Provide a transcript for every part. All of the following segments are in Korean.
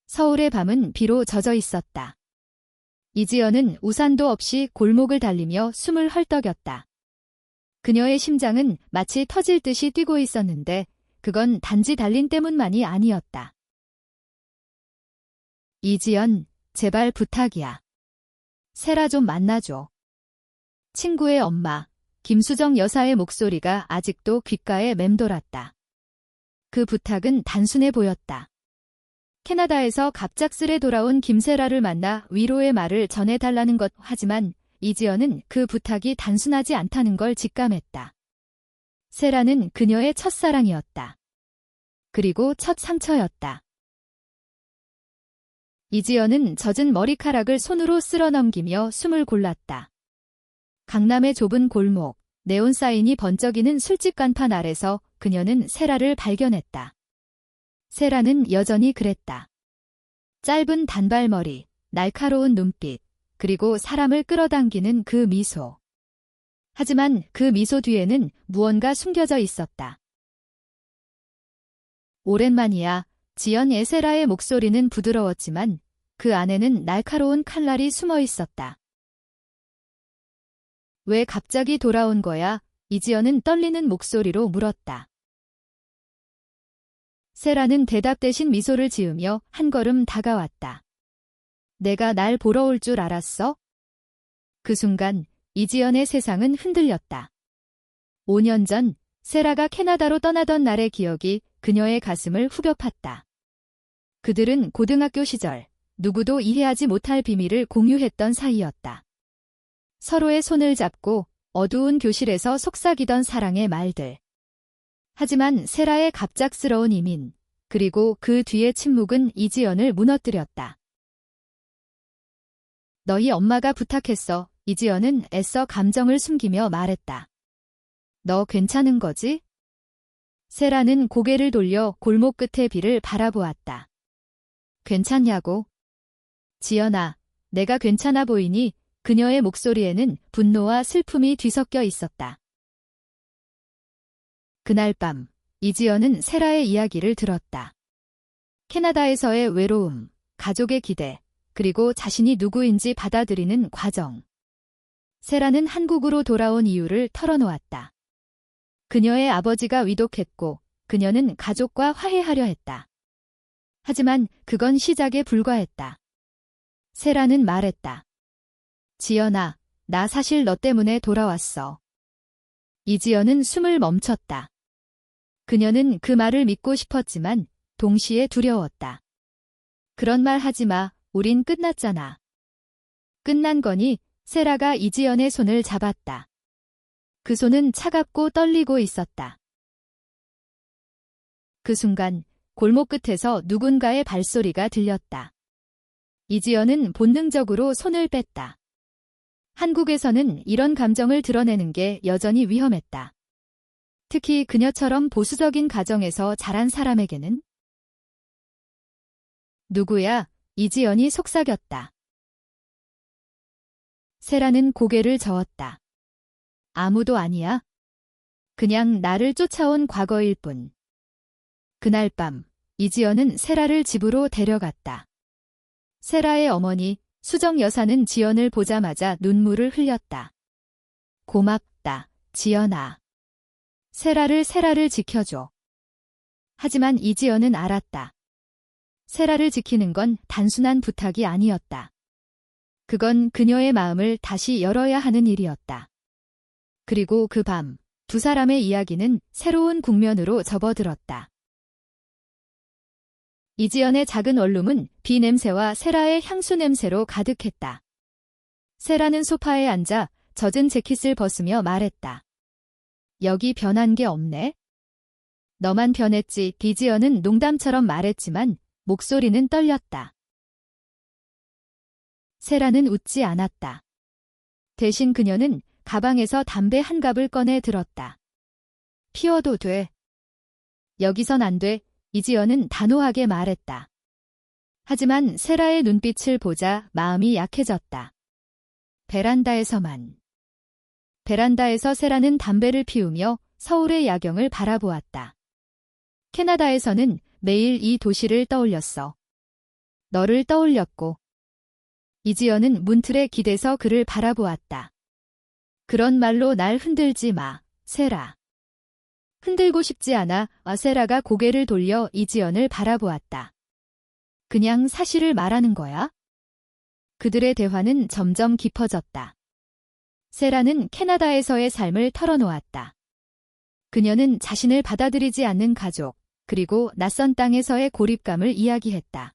서울의 밤은 비로 젖어 있었다. 이지연은 우산도 없이 골목을 달리며 숨을 헐떡였다. 그녀의 심장은 마치 터질 듯이 뛰고 있었는데 그건 단지 달린 때문만이 아니었다. 이지연, 제발 부탁이야. 세라 좀 만나줘. 친구의 엄마, 김수정 여사의 목소리가 아직도 귓가에 맴돌았다. 그 부탁은 단순해 보였다. 캐나다에서 갑작스레 돌아온 김세라를 만나 위로의 말을 전해달라는 것. 하지만 이지연은 그 부탁이 단순하지 않다는 걸 직감했다. 세라는 그녀의 첫사랑이었다. 그리고 첫 상처였다. 이지연은 젖은 머리카락을 손으로 쓸어 넘기며 숨을 골랐다. 강남의 좁은 골목, 네온 사인이 번쩍이는 술집 간판 아래서 그녀는 세라를 발견했다. 세라는 여전히 그랬다. 짧은 단발머리, 날카로운 눈빛, 그리고 사람을 끌어당기는 그 미소. 하지만 그 미소 뒤에는 무언가 숨겨져 있었다. 오랜만이야. 지연의 세라의 목소리는 부드러웠지만 그 안에는 날카로운 칼날이 숨어 있었다. 왜 갑자기 돌아온 거야? 이지연은 떨리는 목소리로 물었다. 세라는 대답 대신 미소를 지으며 한 걸음 다가왔다. 내가 날 보러 올 줄 알았어? 그 순간 이지연의 세상은 흔들렸다. 5년 전 세라가 캐나다로 떠나던 날의 기억이 그녀의 가슴을 후벼 팠다. 그들은 고등학교 시절 누구도 이해하지 못할 비밀을 공유했던 사이였다. 서로의 손을 잡고 어두운 교실에서 속삭이던 사랑의 말들. 하지만 세라의 갑작스러운 이민, 그리고 그 뒤의 침묵은 이지연을 무너뜨렸다. 너희 엄마가 부탁했어. 이지연은 애써 감정을 숨기며 말했다. 너 괜찮은 거지? 세라는 고개를 돌려 골목 끝의 비를 바라보았다. 괜찮냐고? 지연아, 내가 괜찮아 보이니? 그녀의 목소리에는 분노와 슬픔이 뒤섞여 있었다. 그날 밤, 이지연은 세라의 이야기를 들었다. 캐나다에서의 외로움, 가족의 기대, 그리고 자신이 누구인지 받아들이는 과정. 세라는 한국으로 돌아온 이유를 털어놓았다. 그녀의 아버지가 위독했고 그녀는 가족과 화해하려 했다. 하지만 그건 시작에 불과했다. 세라는 말했다. 지연아, 나 사실 너 때문에 돌아왔어. 이지연은 숨을 멈췄다. 그녀는 그 말을 믿고 싶었지만 동시에 두려웠다. 그런 말 하지 마. 우린 끝났잖아. 끝난 거니? 세라가 이지연의 손을 잡았다. 그 손은 차갑고 떨리고 있었다. 그 순간 골목 끝에서 누군가의 발소리가 들렸다. 이지연은 본능적으로 손을 뺐다. 한국에서는 이런 감정을 드러내는 게 여전히 위험했다. 특히 그녀처럼 보수적인 가정에서 자란 사람에게는. 누구야? 이지연이 속삭였다. 세라는 고개를 저었다. 아무도 아니야. 그냥 나를 쫓아온 과거일 뿐. 그날 밤, 이지연은 세라를 집으로 데려갔다. 세라의 어머니, 수정 여사는 지연을 보자마자 눈물을 흘렸다. 고맙다, 지연아. 세라를 지켜줘. 하지만 이지연은 알았다. 세라를 지키는 건 단순한 부탁이 아니었다. 그건 그녀의 마음을 다시 열어야 하는 일이었다. 그리고 그 밤, 두 사람의 이야기는 새로운 국면으로 접어들었다. 이지연의 작은 원룸은 비 냄새와 세라의 향수 냄새로 가득했다. 세라는 소파에 앉아 젖은 재킷을 벗으며 말했다. 여기 변한 게 없네? 너만 변했지. 이지연은 농담처럼 말했지만 목소리는 떨렸다. 세라는 웃지 않았다. 대신 그녀는 가방에서 담배 한 갑을 꺼내 들었다. 피워도 돼. 여기선 안 돼. 이지연은 단호하게 말했다. 하지만 세라의 눈빛을 보자 마음이 약해졌다. 베란다에서만. 베란다에서 세라는 담배를 피우며 서울의 야경을 바라보았다. 캐나다에서는 매일 이 도시를 떠올렸어. 너를 떠올렸고. 이지연은 문틀에 기대서 그를 바라보았다. 그런 말로 날 흔들지 마, 세라. 흔들고 싶지 않아. 세라가 고개를 돌려 이지연을 바라보았다. 그냥 사실을 말하는 거야? 그들의 대화는 점점 깊어졌다. 세라는 캐나다에서의 삶을 털어놓았다. 그녀는 자신을 받아들이지 않는 가족, 그리고 낯선 땅에서의 고립감을 이야기했다.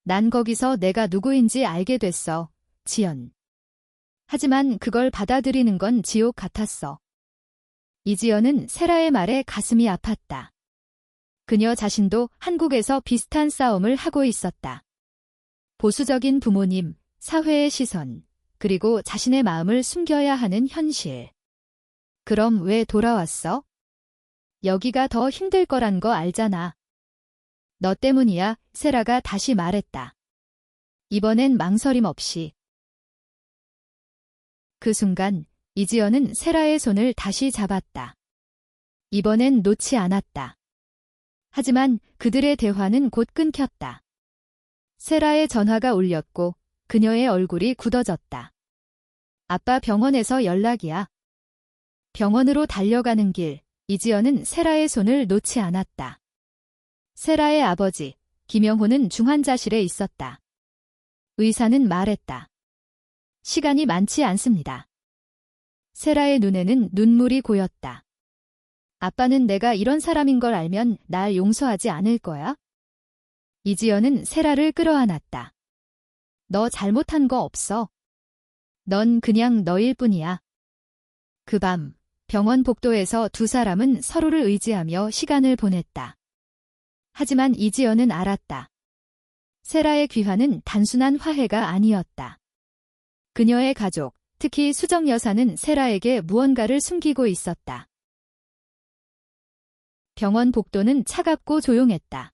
난 거기서 내가 누구인지 알게 됐어, 지연. 하지만 그걸 받아들이는 건 지옥 같았어. 이지연은 세라의 말에 가슴이 아팠다. 그녀 자신도 한국에서 비슷한 싸움을 하고 있었다. 보수적인 부모님, 사회의 시선, 그리고 자신의 마음을 숨겨야 하는 현실. 그럼 왜 돌아왔어? 여기가 더 힘들 거란 거 알잖아. 너 때문이야, 세라가 다시 말했다. 이번엔 망설임 없이. 그 순간 이지연은 세라의 손을 다시 잡았다. 이번엔 놓지 않았다. 하지만 그들의 대화는 곧 끊겼다. 세라의 전화가 울렸고 그녀의 얼굴이 굳어졌다. 아빠 병원에서 연락이야. 병원으로 달려가는 길, 이지연은 세라의 손을 놓지 않았다. 세라의 아버지, 김영호는 중환자실에 있었다. 의사는 말했다. 시간이 많지 않습니다. 세라의 눈에는 눈물이 고였다. 아빠는 내가 이런 사람인 걸 알면 날 용서하지 않을 거야? 이지연은 세라를 끌어안았다. 너 잘못한 거 없어. 넌 그냥 너일 뿐이야. 그 밤, 병원 복도에서 두 사람은 서로를 의지하며 시간을 보냈다. 하지만 이지연은 알았다. 세라의 귀환은 단순한 화해가 아니었다. 그녀의 가족, 특히 수정 여사는 세라에게 무언가를 숨기고 있었다. 병원 복도는 차갑고 조용했다.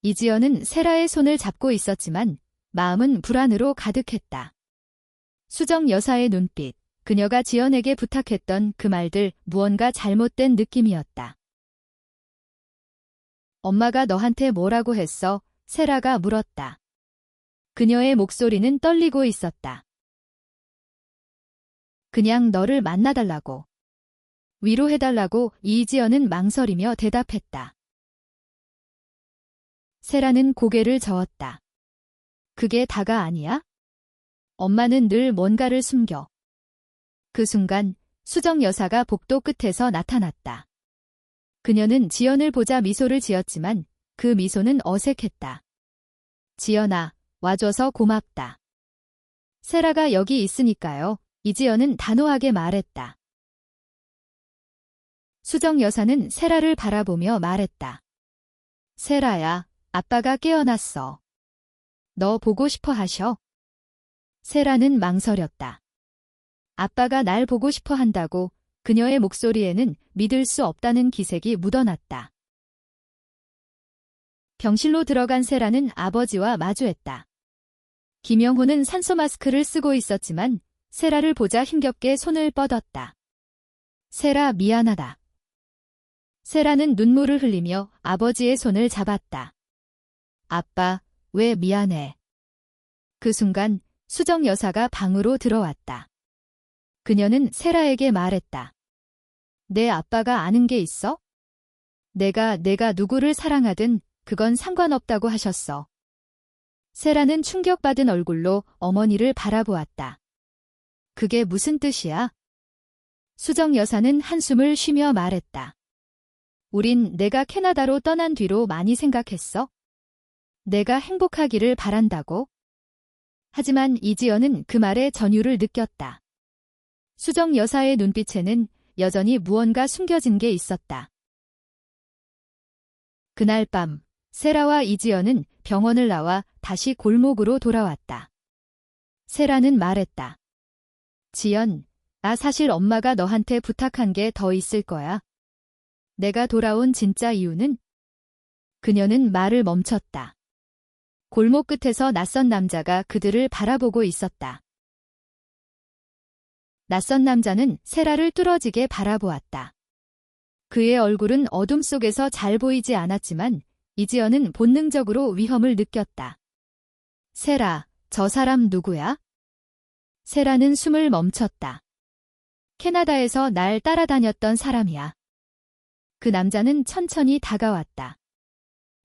이지연은 세라의 손을 잡고 있었지만 마음은 불안으로 가득했다. 수정 여사의 눈빛, 그녀가 지연에게 부탁했던 그 말들, 무언가 잘못된 느낌이었다. 엄마가 너한테 뭐라고 했어? 세라가 물었다. 그녀의 목소리는 떨리고 있었다. 그냥 너를 만나달라고. 위로해달라고. 이지연은 망설이며 대답했다. 세라는 고개를 저었다. 그게 다가 아니야? 엄마는 늘 뭔가를 숨겨. 그 순간 수정 여사가 복도 끝에서 나타났다. 그녀는 지연을 보자 미소를 지었지만 그 미소는 어색했다. 지연아, 와줘서 고맙다. 세라가 여기 있으니까요. 이지연은 단호하게 말했다. 수정 여사는 세라를 바라보며 말했다. 세라야, 아빠가 깨어났어. 너 보고 싶어 하셔? 세라는 망설였다. 아빠가 날 보고 싶어 한다고. 그녀의 목소리에는 믿을 수 없다는 기색이 묻어났다. 병실로 들어간 세라는 아버지와 마주했다. 김영호는 산소 마스크를 쓰고 있었지만 세라를 보자 힘겹게 손을 뻗었다. 세라, 미안하다. 세라는 눈물을 흘리며 아버지의 손을 잡았다. 아빠, 왜 미안해? 그 순간 수정 여사가 방으로 들어왔다. 그녀는 세라에게 말했다. 내 아빠가 아는 게 있어? 내가 누구를 사랑하든 그건 상관없다고 하셨어. 세라는 충격받은 얼굴로 어머니를 바라보았다. 그게 무슨 뜻이야? 수정 여사는 한숨을 쉬며 말했다. 우린 내가 캐나다로 떠난 뒤로 많이 생각했어. 내가 행복하기를 바란다고. 하지만 이지연은 그 말에 전율을 느꼈다. 수정 여사의 눈빛에는 여전히 무언가 숨겨진 게 있었다. 그날 밤, 세라와 이지연은 병원을 나와 다시 골목으로 돌아왔다. 세라는 말했다. 지연, 나 사실 엄마가 너한테 부탁한 게 더 있을 거야. 내가 돌아온 진짜 이유는? 그녀는 말을 멈췄다. 골목 끝에서 낯선 남자가 그들을 바라보고 있었다. 낯선 남자는 세라를 뚫어지게 바라보았다. 그의 얼굴은 어둠 속에서 잘 보이지 않았지만 이지연은 본능적으로 위험을 느꼈다. 세라, 저 사람 누구야? 세라는 숨을 멈췄다. 캐나다에서 날 따라다녔던 사람이야. 그 남자는 천천히 다가왔다.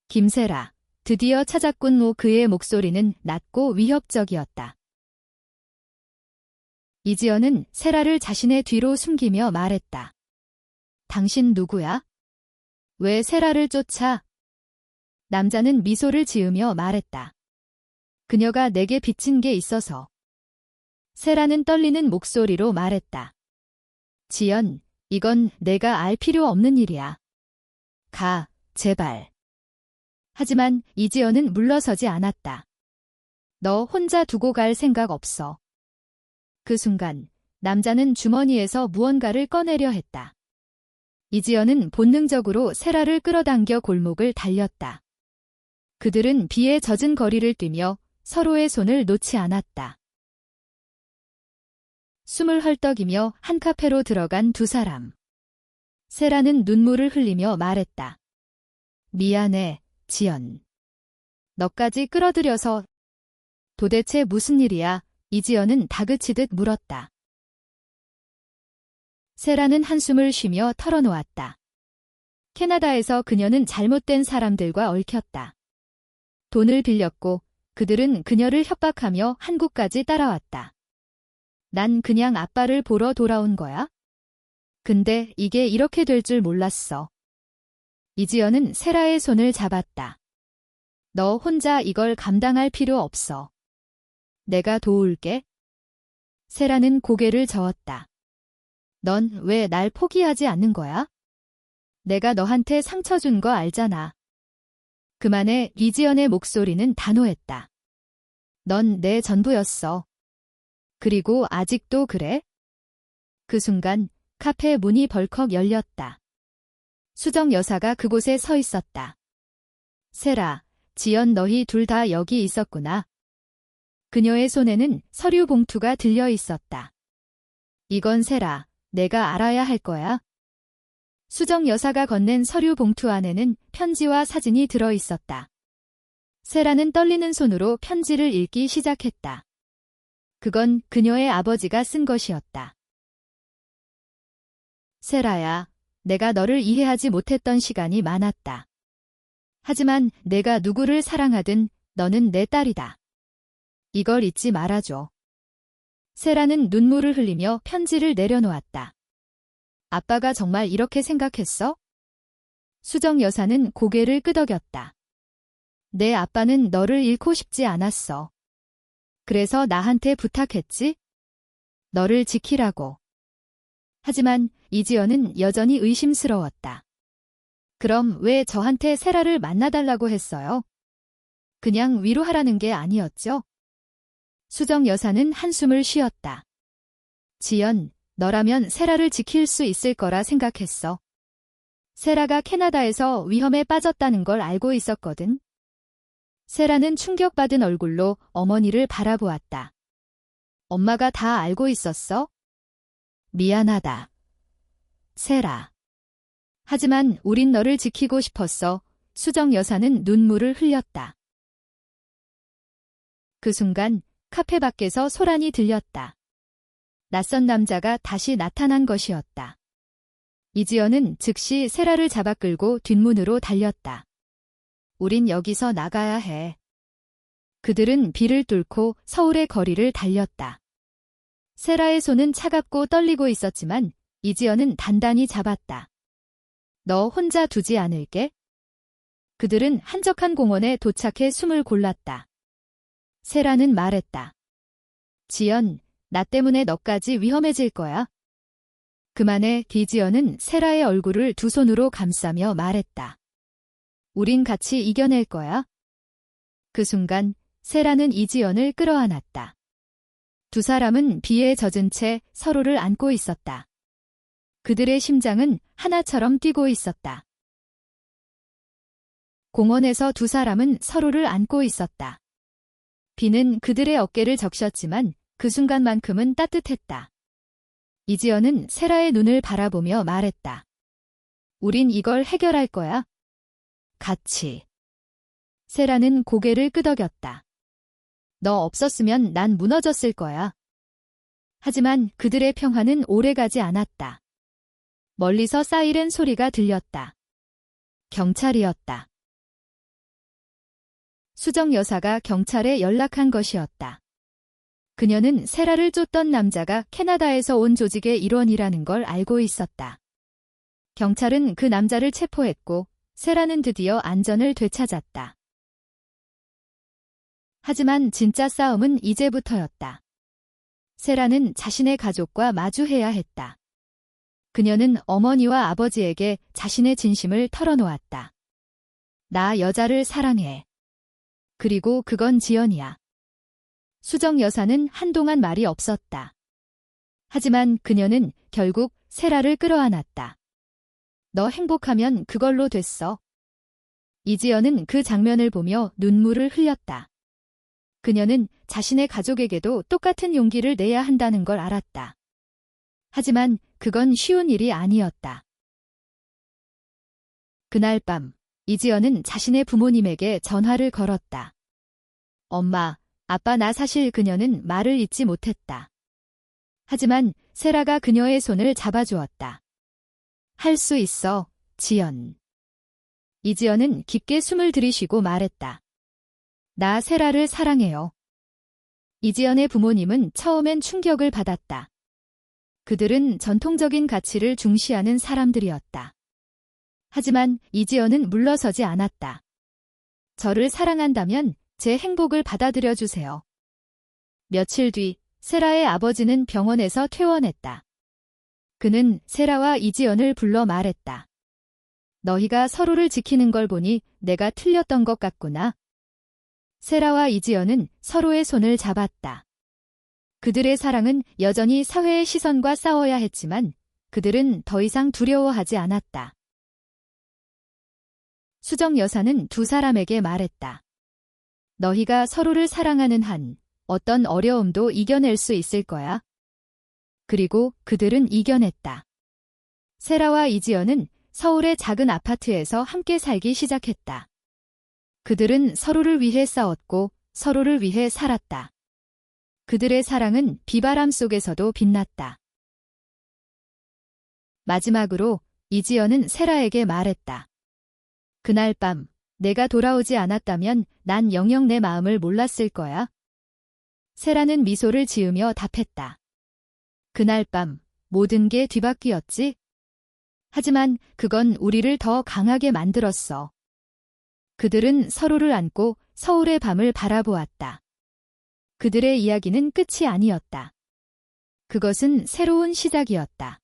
김세라, 드디어 찾았군. 그의 목소리는 낮고 위협적이었다. 이지연은 세라를 자신의 뒤로 숨기며 말했다. 당신 누구야? 왜 세라를 쫓아? 남자는 미소를 지으며 말했다. 그녀가 내게 비친 게 있어서. 세라는 떨리는 목소리로 말했다. 지연, 이건 내가 알 필요 없는 일이야. 가, 제발. 하지만 이지연은 물러서지 않았다. 너 혼자 두고 갈 생각 없어. 그 순간 남자는 주머니에서 무언가를 꺼내려 했다. 이지연은 본능적으로 세라를 끌어당겨 골목을 달렸다. 그들은 비에 젖은 거리를 뛰며 서로의 손을 놓지 않았다. 숨을 헐떡이며 한 카페로 들어간 두 사람. 세라는 눈물을 흘리며 말했다. 미안해, 지연. 너까지 끌어들여서. 도대체 무슨 일이야? 이지연은 다그치듯 물었다. 세라는 한숨을 쉬며 털어놓았다. 캐나다에서 그녀는 잘못된 사람들과 얽혔다. 돈을 빌렸고 그들은 그녀를 협박하며 한국까지 따라왔다. 난 그냥 아빠를 보러 돌아온 거야? 근데 이게 이렇게 될 줄 몰랐어. 이지연은 세라의 손을 잡았다. 너 혼자 이걸 감당할 필요 없어. 내가 도울게. 세라는 고개를 저었다. 넌 왜 날 포기하지 않는 거야? 내가 너한테 상처 준 거 알잖아. 그만해. 이지연의 목소리는 단호했다. 넌 내 전부였어. 그리고 아직도 그래? 그 순간 카페 문이 벌컥 열렸다. 수정 여사가 그곳에 서 있었다. 세라, 지연 너희 둘 다 여기 있었구나. 그녀의 손에는 서류 봉투가 들려 있었다. 이건 세라, 내가 알아야 할 거야. 수정 여사가 건넨 서류 봉투 안에는 편지와 사진이 들어 있었다. 세라는 떨리는 손으로 편지를 읽기 시작했다. 그건 그녀의 아버지가 쓴 것이었다. 세라야, 내가 너를 이해하지 못했던 시간이 많았다. 하지만 내가 누구를 사랑하든 너는 내 딸이다. 이걸 잊지 말아줘. 세라는 눈물을 흘리며 편지를 내려놓았다. 아빠가 정말 이렇게 생각했어? 수정 여사는 고개를 끄덕였다. 내 아빠는 너를 잃고 싶지 않았어. 그래서 나한테 부탁했지? 너를 지키라고. 하지만 이지연은 여전히 의심스러웠다. 그럼 왜 저한테 세라를 만나달라고 했어요? 그냥 위로하라는 게 아니었죠? 수정 여사는 한숨을 쉬었다. 지연, 너라면 세라를 지킬 수 있을 거라 생각했어. 세라가 캐나다에서 위험에 빠졌다는 걸 알고 있었거든. 세라는 충격받은 얼굴로 어머니를 바라보았다. 엄마가 다 알고 있었어? 미안하다. 세라. 하지만 우린 너를 지키고 싶었어. 수정 여사는 눈물을 흘렸다. 그 순간 카페 밖에서 소란이 들렸다. 낯선 남자가 다시 나타난 것이었다. 이지연은 즉시 세라를 잡아 끌고 뒷문으로 달렸다. 우린 여기서 나가야 해. 그들은 비를 뚫고 서울의 거리를 달렸다. 세라의 손은 차갑고 떨리고 있었지만 이지연은 단단히 잡았다. 너 혼자 두지 않을게. 그들은 한적한 공원에 도착해 숨을 골랐다. 세라는 말했다. 지연, 나 때문에 너까지 위험해질 거야. 그만해. 이지연은 세라의 얼굴을 두 손으로 감싸며 말했다. 우린 같이 이겨낼 거야. 그 순간 세라는 이지연을 끌어안았다. 두 사람은 비에 젖은 채 서로를 안고 있었다. 그들의 심장은 하나처럼 뛰고 있었다. 공원에서 두 사람은 서로를 안고 있었다. 비는 그들의 어깨를 적셨지만 그 순간만큼은 따뜻했다. 이지연은 세라의 눈을 바라보며 말했다. 우린 이걸 해결할 거야. 같이. 세라는 고개를 끄덕였다. 너 없었으면 난 무너졌을 거야. 하지만 그들의 평화는 오래가지 않았다. 멀리서 사이렌 소리가 들렸다. 경찰이었다. 수정 여사가 경찰에 연락한 것이었다. 그녀는 세라를 쫓던 남자가 캐나다에서 온 조직의 일원이라는 걸 알고 있었다. 경찰은 그 남자를 체포했고 세라는 드디어 안전을 되찾았다. 하지만 진짜 싸움은 이제부터였다. 세라는 자신의 가족과 마주해야 했다. 그녀는 어머니와 아버지에게 자신의 진심을 털어놓았다. 나 여자를 사랑해. 그리고 그건 지연이야. 수정 여사는 한동안 말이 없었다. 하지만 그녀는 결국 세라를 끌어안았다. 너 행복하면 그걸로 됐어. 이지연은 그 장면을 보며 눈물을 흘렸다. 그녀는 자신의 가족에게도 똑같은 용기를 내야 한다는 걸 알았다. 하지만 그건 쉬운 일이 아니었다. 그날 밤, 이지연은 자신의 부모님에게 전화를 걸었다. 엄마, 아빠 나 사실 그녀는 말을 잇지 못했다. 하지만 세라가 그녀의 손을 잡아주었다. 할 수 있어, 지연. 이지연은 깊게 숨을 들이쉬고 말했다. 나 세라를 사랑해요. 이지연의 부모님은 처음엔 충격을 받았다. 그들은 전통적인 가치를 중시하는 사람들이었다. 하지만 이지연은 물러서지 않았다. 저를 사랑한다면 제 행복을 받아들여 주세요. 며칠 뒤 세라의 아버지는 병원에서 퇴원했다. 그는 세라와 이지연을 불러 말했다. 너희가 서로를 지키는 걸 보니 내가 틀렸던 것 같구나. 세라와 이지연은 서로의 손을 잡았다. 그들의 사랑은 여전히 사회의 시선과 싸워야 했지만 그들은 더 이상 두려워하지 않았다. 수정 여사는 두 사람에게 말했다. 너희가 서로를 사랑하는 한 어떤 어려움도 이겨낼 수 있을 거야. 그리고 그들은 이겨냈다. 세라와 이지연은 서울의 작은 아파트에서 함께 살기 시작했다. 그들은 서로를 위해 싸웠고 서로를 위해 살았다. 그들의 사랑은 비바람 속에서도 빛났다. 마지막으로 이지연은 세라에게 말했다. 그날 밤 내가 돌아오지 않았다면 난 영영 내 마음을 몰랐을 거야. 세라는 미소를 지으며 답했다. 그날 밤 모든 게 뒤바뀌었지? 하지만 그건 우리를 더 강하게 만들었어. 그들은 서로를 안고 서울의 밤을 바라보았다. 그들의 이야기는 끝이 아니었다. 그것은 새로운 시작이었다.